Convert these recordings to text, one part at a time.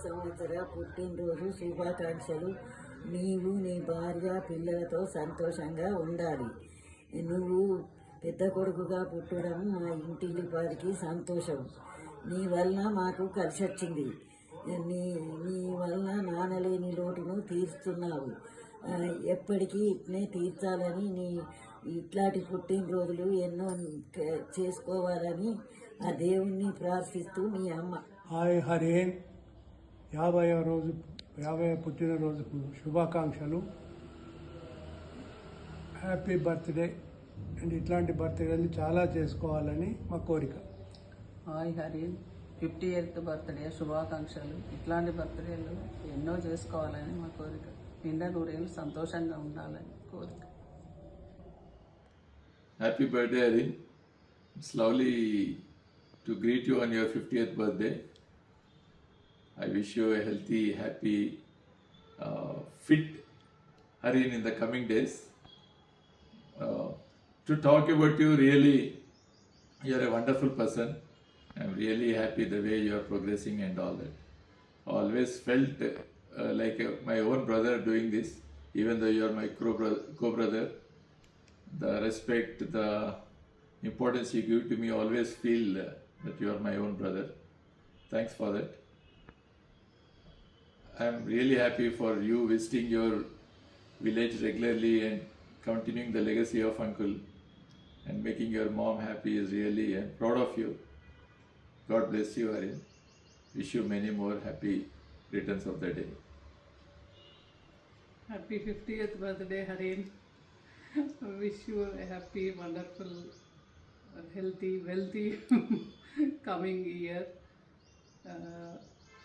సంవత్సర పుట్టినరోజు శుభాకాంక్షలు. నీవు నీ భార్య పిల్లలతో సంతోషంగా ఉండాలి. నువ్వు పెద్ద కొడుకుగా పుట్టడం మా ఇంటిల్లిపాదికి సంతోషం. నీ వలన మాకు కలిసి వచ్చింది. నీ నీ వలన నానలేని లోటును తీరుస్తున్నావు. ఎప్పటికీ ఇట్నే తీర్చాలని, నీ ఇట్లాంటి పుట్టినరోజులు ఎన్నో చేసుకోవాలని ఆ దేవుణ్ణి ప్రార్థిస్తూ మీ అమ్మ. హాయ్ హరేన్, 50వ పుట్టినరోజుకు శుభాకాంక్షలు. Happy birthday. అండ్ ఇట్లాంటి బర్త్డేలు చాలా చేసుకోవాలని మా కోరిక. హాయ్ హరీన్, 50th బర్త్డే శుభాకాంక్షలు. ఇట్లాంటి బర్త్డేలు ఎన్నో చేసుకోవాలని మా కోరిక. నిండా నూరేళ్ళు సంతోషంగా ఉండాలని కోరిక. Happy birthday, Harin. It's lovely to greet you on your 50th birthday. I wish you a healthy, happy, fit Harin in the coming days. To talk about you, really, you're a wonderful person. I'm really happy the way you are progressing and all that. Always felt like my own brother doing this, even though you are my co-brother. The respect, the importance you give to me, always feel that you are my own brother. Thanks for that. I'm really happy for you visiting your village regularly and continuing the legacy of uncle and making your mom happy is really, I'm proud of you. God bless you, Harin. Wish you many more happy returns of the day. Happy 50th birthday, Harin. Wish you a happy, wonderful, healthy, wealthy coming year.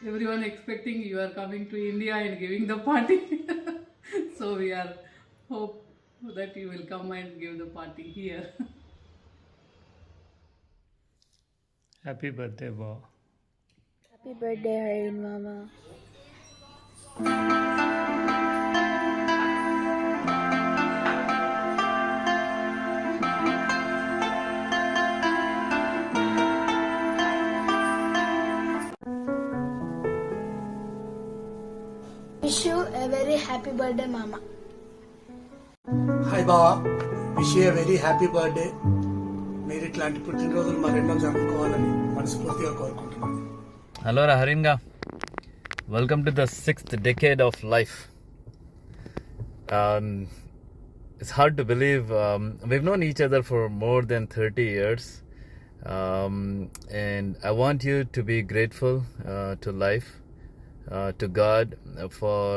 Everyone expecting you are coming to India and giving the party. So we are hope that you will come and give the party here. Happy birthday బా. Happy birthday, Harin Mama. Wish you a very happy birthday, Mama. Hi బావా, wish you very happy birthday. మీరు ఇట్లాంటి పుట్టినరోజులు మరెన్నో జరుపుకోవాలని మనస్ఫూర్తిగా కోరుకుంటున్నాను. Hello Haringa, welcome to the 6th decade of life. It's hard to believe we've known each other for more than 30 years, and I want you to be grateful to life, to God for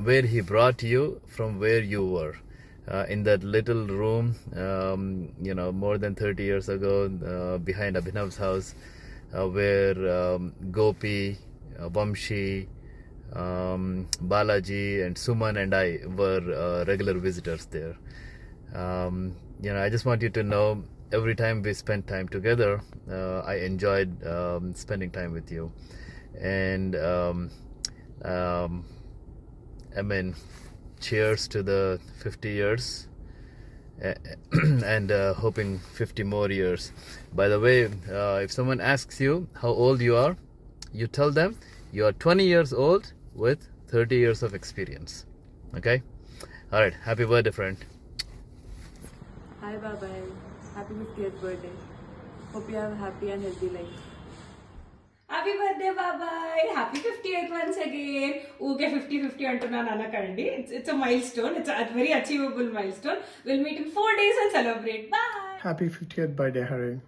where He brought you from where you were. In that little room, more than 30 years ago, behind Abhinav's house, where Gopi, Vamshi, Balaji, and Suman and I were regular visitors there. I just want you to know, every time we spent time together, I enjoyed spending time with you. And cheers to the 50 years and hoping 50 more years. By the way, if someone asks you how old you are, you tell them you are 20 years old with 30 years of experience. Okay? Alright, happy birthday, friend. Hi Baba, happy 50th birthday. Hope you have a happy and healthy life. Happy birthday బాబాయ్, happy 50th once again. ఊకే 50 అంటున్నాను అనకండి. It's a mile stone, it's a very achievable mile stone. Will meet in 4 days and celebrate. Bye. Happy 50th birthday, Harin.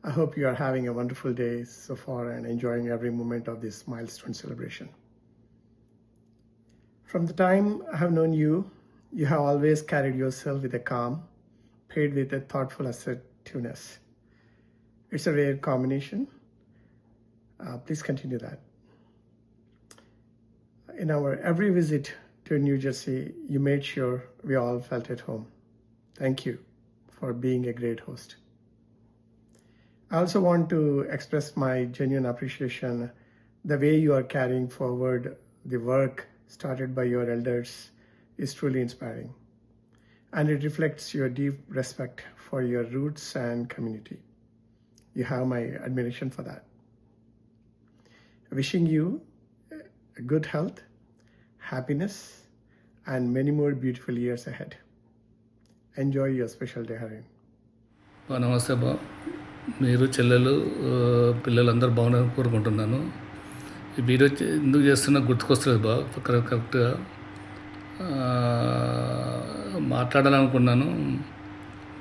I hope you are having a wonderful day so far and enjoying every moment of this milestone celebration. From the time I have known you, you have always carried yourself with a calm, paired with a thoughtful assertiveness. It's a rare combination. Please continue that. In our every visit to New Jersey, you made sure we all felt at home. Thank you for being a great host. I also want to express my genuine appreciation. The way you are carrying forward the work started by your elders is truly inspiring, and it reflects your deep respect for your roots and community. You have my admiration for that. wishing you good health, happiness, and many more beautiful years ahead. Enjoy your special day, Harin. నమస్తే బా, మీరు చెల్లెలు పిల్లలందరూ బాగున్నారని కోరుకుంటున్నాను. ఈ video ఎందుకు చేస్తున్నా గుర్తుకొస్తుంది బా, కరెక్ట్గా మాట్లాడాలనుకున్నాను.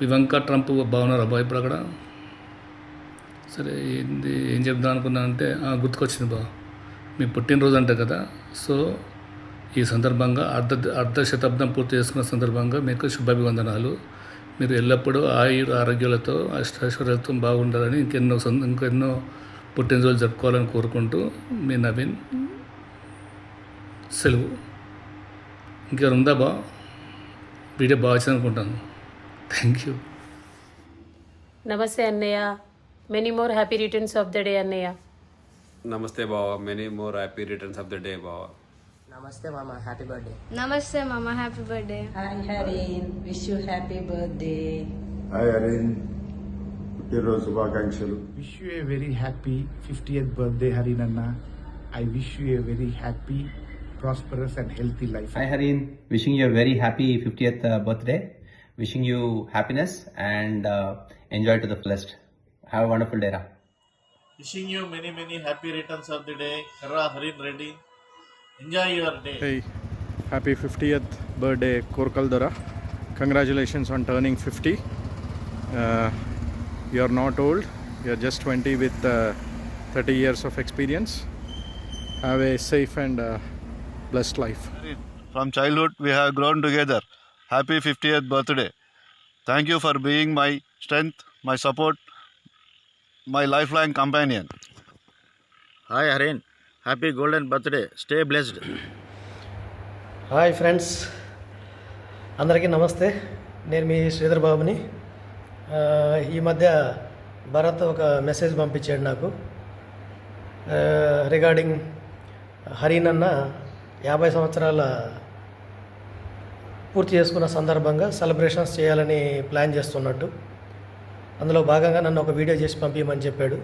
ఇవంకా ట్రంప్ బాగున్నారా బా ఇప్పుడు అక్కడ? సరే, ఏం చెప్దాం అనుకున్నానంటే గుర్తుకొచ్చింది బా, మీ పుట్టినరోజు అంటే కదా. సో ఈ సందర్భంగా అర్ధ శతాబ్దం పూర్తి చేసుకున్న సందర్భంగా మీకు శుభాభివందనాలు. మీరు ఎల్లప్పుడూ ఆరోగ్యాలతో అష్టైశ్వర్యాలతో బాగుండాలని, ఇంకెన్నో పుట్టినరోజులు జరుపుకోవాలని కోరుకుంటూ మీ నవీన్. సెలవు. ఇంకెవరు ఉందా బా? వీడియో బాగా వచ్చింది అనుకుంటాను. Thank you. నమస్తే అన్నయ్య, many more happy returns of the day అన్నయ్య. నమస్తే బావ, many more happy returns of the day బావ. నమస్తే మామ, హ్యాపీ బర్త్డే. నమస్తే మామ, happy birthday. Hi Hareen, wish you happy birthday. Hi Hareen, పుట్టినరోజు శుభాకాంక్షలు. Wish you a very happy 50th birthday, Harin Anna. I wish you a very happy, prosperous and healthy life. Hi Harin, wishing you a very happy 50th birthday. Wishing you happiness and enjoy to the fullest. Have a wonderful day. Wishing you many happy returns of the day. Karra Harin Reddy. Enjoy your day. Hey, happy 50th birthday Korkal Dora. Congratulations on turning 50. You're not old, you're just 20 with 30 years of experience. Have a safe and blessed life. From childhood we have grown together. Happy 50th birthday. Thank you for being my strength, my support, my lifelong companion. Hi Harin, happy golden birthday. Stay blessed. Hi friends, అందరికీ నమస్తే. నేను మీ శ్రీధర్ బాబుని. ఈ మధ్య భరత్ ఒక message పంపించాడు నాకు regarding Harin అన్న 50 సంవత్సరాల పూర్తి చేసుకున్న సందర్భంగా సెలబ్రేషన్స్ చేయాలని ప్లాన్ చేస్తున్నట్టు. అందులో భాగంగా నన్ను ఒక వీడియో చేసి పంపించమని చెప్పాడు.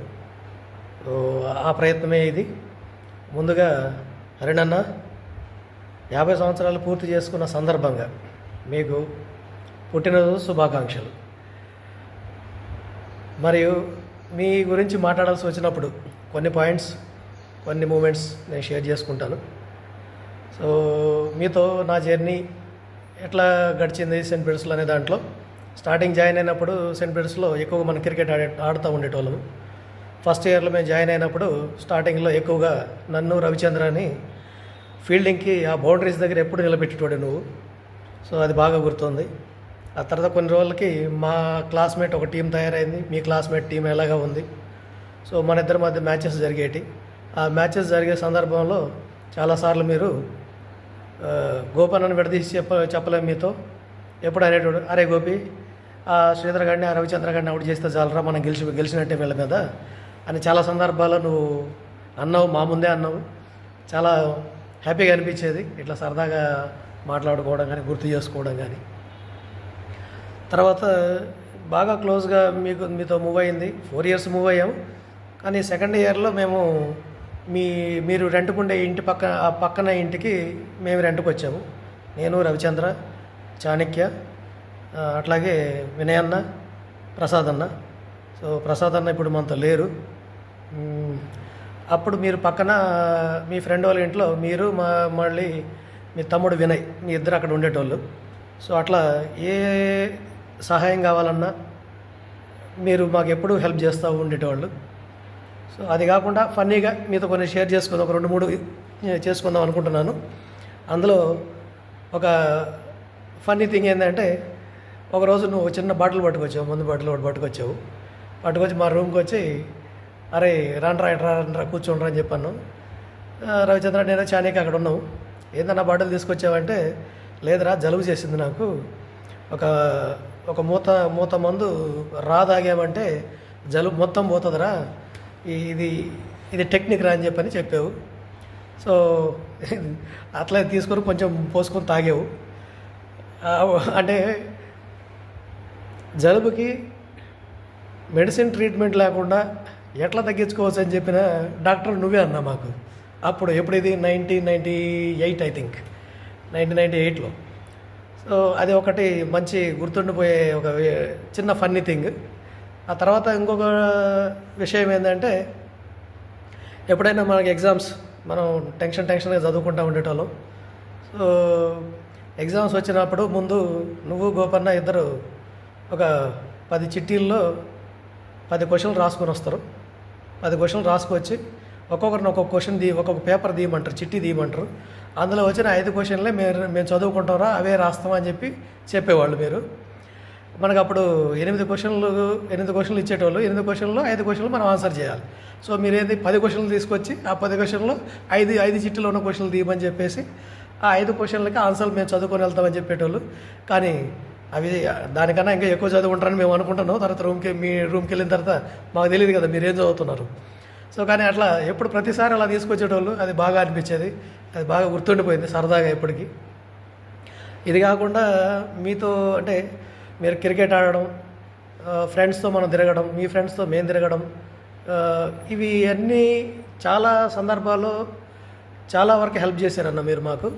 ఆ ప్రయత్నమే ఇది. ముందుగా హరీన్ అన్న 50 సంవత్సరాలు పూర్తి చేసుకున్న సందర్భంగా మీకు పుట్టినరోజు శుభాకాంక్షలు. మరియు మీ గురించి మాట్లాడాల్సి వచ్చినప్పుడు కొన్ని పాయింట్స్, కొన్ని మూమెంట్స్ నేను షేర్ చేసుకుంటాను. సో మీతో నా జర్నీ ఎట్లా గడిచింది సెయింట్ పీటర్స్లో అనే దాంట్లో, స్టార్టింగ్ జాయిన్ అయినప్పుడు సెయింట్ పీటర్స్లో ఎక్కువగా మనం క్రికెట్ ఆడుతూ ఉండేటోళ్ళము. ఫస్ట్ ఇయర్లో మేము జాయిన్ అయినప్పుడు స్టార్టింగ్లో ఎక్కువగా నన్ను రవిచంద్రని ఫీల్డింగ్కి ఆ బౌండరీస్ దగ్గర ఎప్పుడు నిలబెట్టేటోడు నువ్వు. సో అది బాగా గుర్తుంది. ఆ తర్వాత కొన్ని రోజులకి మా క్లాస్మేట్ ఒక టీం తయారైంది. మీ క్లాస్మేట్ టీం ఎలాగా ఉంది. సో మన ఇద్దరి మధ్య మ్యాచెస్ జరిగేటి. ఆ మ్యాచెస్ జరిగే సందర్భంలో చాలాసార్లు మీరు గోపన్నను విడదీసి చెప్పలేము మీతో. ఎప్పుడు అనేటోడు, అరే గోపి, ఆ శ్రీధర్ గారిని, ఆ రవిచంద్ర గారిని అవుట్ చేస్తే చాలరా, మనం గెలిచినట్టే వీళ్ళ మీద అని చాలా సందర్భాల్లో నువ్వు అన్నావు, మా ముందే అన్నావు. చాలా హ్యాపీగా అనిపించేది ఇట్లా సరదాగా మాట్లాడుకోవడం కానీ, గుర్తు చేసుకోవడం కానీ. తర్వాత బాగా క్లోజ్గా మీతో మూవ్ అయింది. 4 years మూవ్ అయ్యాము. కానీ సెకండ్ ఇయర్లో మేము మీరు రెంట్కుండే ఇంటి పక్కన ఇంటికి మేము రెంట్కి వచ్చాము. నేను, రవిచంద్ర, చాణక్య, అట్లాగే వినయ్ అన్న, ప్రసాద్ అన్న. సో ప్రసాద్ అన్న ఇప్పుడు మనతో లేరు. అప్పుడు మీరు పక్కన మీ ఫ్రెండ్ వాళ్ళ ఇంట్లో మీరు మళ్ళీ మీ తమ్ముడు వినయ్, మీ ఇద్దరు అక్కడ ఉండేటోళ్ళు. సో అట్లా ఏ సహాయం కావాలన్నా మీరు మాకు ఎప్పుడూ హెల్ప్ చేస్తూ ఉండేటోళ్ళు. సో అది కాకుండా ఫన్నీగా మీతో కొన్ని షేర్ చేసుకుందాం, ఒక 2-3 చేసుకుందాం అనుకుంటున్నాను. అందులో ఒక ఫన్నీ థింగ్ ఏంటంటే, ఒకరోజు నువ్వు చిన్న బాటిల్ పట్టుకొచ్చావు, ముందు బాటిల్ ఒకటి పట్టుకొచ్చి మా రూమ్కి వచ్చి, అరే రండ్రా కూర్చోండ్రా అని చెప్పాను. రవిచంద్ర, నేను చాణికి అక్కడ ఉన్నావు. ఏందన్నా బాటిల్ తీసుకొచ్చావంటే, లేదురా జలుబు చేసింది నాకు, ఒక మూత మందు తాగామంటే జలుబు మొత్తం పోతుందిరా, ఇది టెక్నిక్ రా అని చెప్పావు. సో అట్లా తీసుకొని కొంచెం పోసుకొని తాగావు. అంటే జలుబుకి మెడిసిన్ ట్రీట్మెంట్ లేకుండా ఎట్లా తగ్గించుకోవచ్చు అని చెప్పిన డాక్టర్ నువ్వే అన్నా మాకు. అప్పుడు ఎప్పుడు ఇది 1998 ఐ థింక్ 1998లో. సో అది ఒకటి మంచి గుర్తుండిపోయే ఒక చిన్న ఫన్నీ థింగ్. ఆ తర్వాత ఇంకొక విషయం ఏంటంటే, ఎప్పుడైనా మనకి ఎగ్జామ్స్ మనం టెన్షన్గా చదువుకుంటూ ఉండేటోళ్ళం. సో ఎగ్జామ్స్ వచ్చినప్పుడు ముందు నువ్వు గోపన్న ఇద్దరు ఒక 10 చిట్టీల్లో 10 క్వశ్చన్లు రాసుకొని వస్తారు. 10 క్వశ్చన్లు రాసుకొచ్చి ఒక్కొక్కరిని ఒక్కొక్క క్వశ్చన్ ఒక్కొక్క పేపర్ తీయమంటారు, చిట్టి తీయమంటారు. అందులో వచ్చిన 5 క్వశ్చన్లే మేము చదువుకుంటారా అవే రాస్తామని చెప్పేవాళ్ళు మీరు. మనకు అప్పుడు 8 క్వశ్చన్లు ఇచ్చేటోళ్ళు. 8 క్వశ్చన్లో 5 క్వశ్చన్లు మనం ఆన్సర్ చేయాలి. సో మీరేంది 10 క్వశ్చన్లు తీసుకొచ్చి ఆ 10 క్వశ్చన్లో 5 చిట్టీలో ఉన్న క్వశ్చన్లు తీయమని చెప్పేసి ఆ 5 క్వశ్చన్లకి ఆన్సర్లు మేము చదువుకొని వెళ్తామని చెప్పేటోళ్ళు. కానీ అవి దానికన్నా ఇంకా ఎక్కువ చదువుకుంటారని మేము అనుకుంటున్నాం. తర్వాత మీ రూమ్కి వెళ్ళిన తర్వాత మాకు తెలియదు కదా మీరేం చదువుతున్నారు. సో కానీ అట్లా ఎప్పుడు ప్రతిసారి అలా తీసుకొచ్చేటోళ్ళు. అది బాగా అనిపించేది, అది బాగా గుర్తుండిపోయింది సరదాగా ఇప్పటికీ. ఇది కాకుండా మీతో అంటే మీరు క్రికెట్ ఆడడం, ఫ్రెండ్స్తో మనం తిరగడం, మీ ఫ్రెండ్స్తో మేము తిరగడం, ఇవి అన్నీ చాలా సందర్భాల్లో చాలా వరకు హెల్ప్ చేశారన్న మీరు మాకు.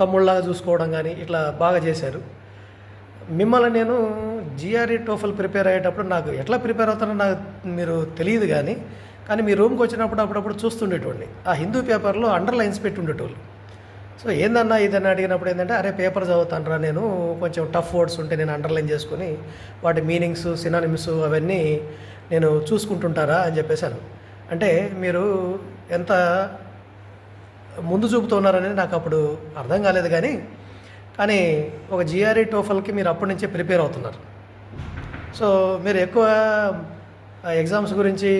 తమ్ముళ్ళలాగా చూసుకోవడం కానీ ఇట్లా బాగా చేశారు. మిమ్మల్ని నేను జిఆర్ఈ టోఫల్ ప్రిపేర్ అయ్యేటప్పుడు నాకు ఎట్లా ప్రిపేర్ అవుతానో నాకు మీరు తెలియదు కానీ మీ రూమ్కి వచ్చినప్పుడు అప్పుడప్పుడు చూస్తుండేటోడిని. ఆ హిందూ పేపర్లో అండర్లైన్స్ పెట్టి ఉండేటోళ్ళు. సో ఏందన్నా ఇదని అడిగినప్పుడు ఏంటంటే, అరే పేపర్ చదువుతానరా నేను, కొంచెం టఫ్ వర్డ్స్ ఉంటే నేను అండర్లైన్ చేసుకుని వాటి మీనింగ్స్, సినానిమ్స్ అవన్నీ నేను చూసుకుంటుంటారా అని చెప్పేశాను. అంటే మీరు ఎంత ముందు చూపుతున్నారని నాకు అప్పుడు అర్థం కాలేదు. కానీ ఒక జిఆర్ఈ టోఫల్కి మీరు అప్పటి నుంచే ప్రిపేర్ అవుతున్నారు. సో మీరు ఎక్కువ ఎగ్జామ్స్ గురించి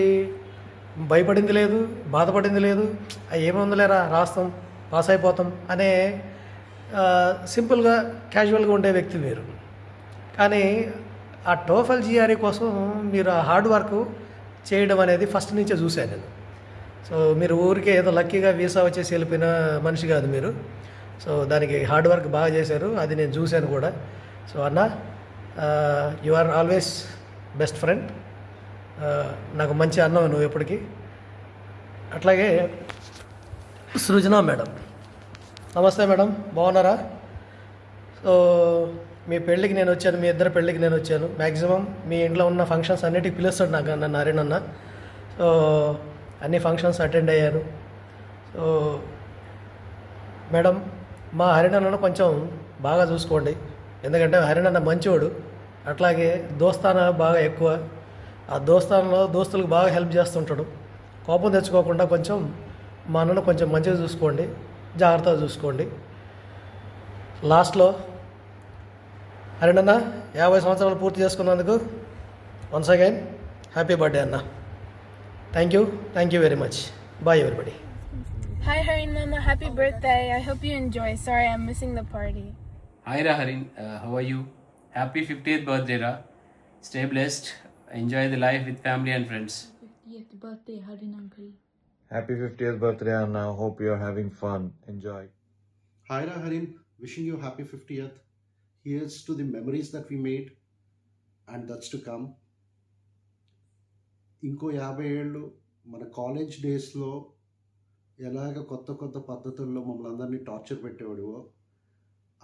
భయపడింది లేదు, బాధపడింది లేదు. ఏముందిలేరా రాస్తాం, పాస్ అయిపోతాం అనే సింపుల్గా క్యాజువల్గా ఉండే వ్యక్తి మీరు. కానీ ఆ టోఫల్ జిఆర్ఈ కోసం మీరు ఆ హార్డ్ వర్క్ చేయడం అనేది ఫస్ట్ నుంచే చూశాను నేను. సో మీరు ఊరికే ఏదో లక్కీగా వీసా వచ్చేసి వెళ్ళిపోయిన మనిషి కాదు మీరు. సో దానికి హార్డ్ వర్క్ బాగా చేశారు, అది నేను చూశాను కూడా. సో అన్న, you are always best friend. నాకు మంచి అన్నవి నువ్వు ఎప్పటికీ. అట్లాగే సృజన మేడం, నమస్తే మేడం, బాగున్నారా? సో మీ పెళ్ళికి నేను వచ్చాను, మీ ఇద్దరు పెళ్ళికి నేను వచ్చాను. మ్యాక్సిమం మీ ఇంట్లో ఉన్న ఫంక్షన్స్ అన్నిటికీ పిలుస్తాడు నన్ను హరినన్న. సో అన్ని ఫంక్షన్స్ అటెండ్ అయ్యాను. సో మేడం, మా హరినన్నను కొంచెం బాగా చూసుకోండి, ఎందుకంటే హరినన్న మంచివాడు. అట్లాగే దోస్తానా బాగా ఎక్కువ. ఆ దోస్తానంలో దోస్తులకు బాగా హెల్ప్ చేస్తుంటాడు. కోపం తెచ్చుకోకుండా కొంచెం మా అన్నను కొంచెం మంచిగా చూసుకోండి, జాగ్రత్తగా చూసుకోండి. లాస్ట్లో హరినన్న 50 సంవత్సరాలు పూర్తి చేసుకున్నందుకు వన్స్ అగైన్ హ్యాపీ బర్త్డే అన్న. Thank you very much. Bye everybody. Hi Harin Mama, happy birthday. I hope you enjoy. Sorry I'm missing the party. Hi Ra Harin, how are you? Happy 50th birthday Ra. Stay blessed. Enjoy the life with family and friends. 50th birthday Harin uncle. Happy 50th birthday Anna. Hope you're having fun. Enjoy. Hi Ra Harin, wishing you happy 50th. Here's to the memories that we made and that's to come. ఇంకో 50 ఏళ్ళు మన college డేస్లో ఎలాగ కొత్త పద్ధతుల్లో మమ్మల్ని అందరినీ torture పెట్టేవాడివో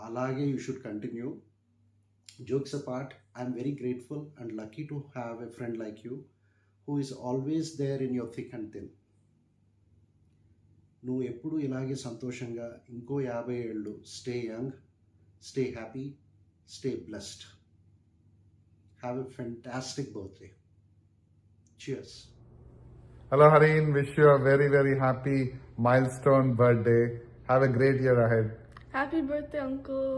అలాగే you should continue. Jokes apart, I'm very grateful and lucky to have a friend like you who is always there in your thick and thin. నువ్వు ఎప్పుడు ఇలాగే సంతోషంగా ఇంకో 50 ఏళ్ళు stay young, stay happy, stay blessed. Have a fantastic birthday. Cheers. Hello Harin, wish you a very very happy milestone birthday. Have a great year ahead. Happy birthday uncle.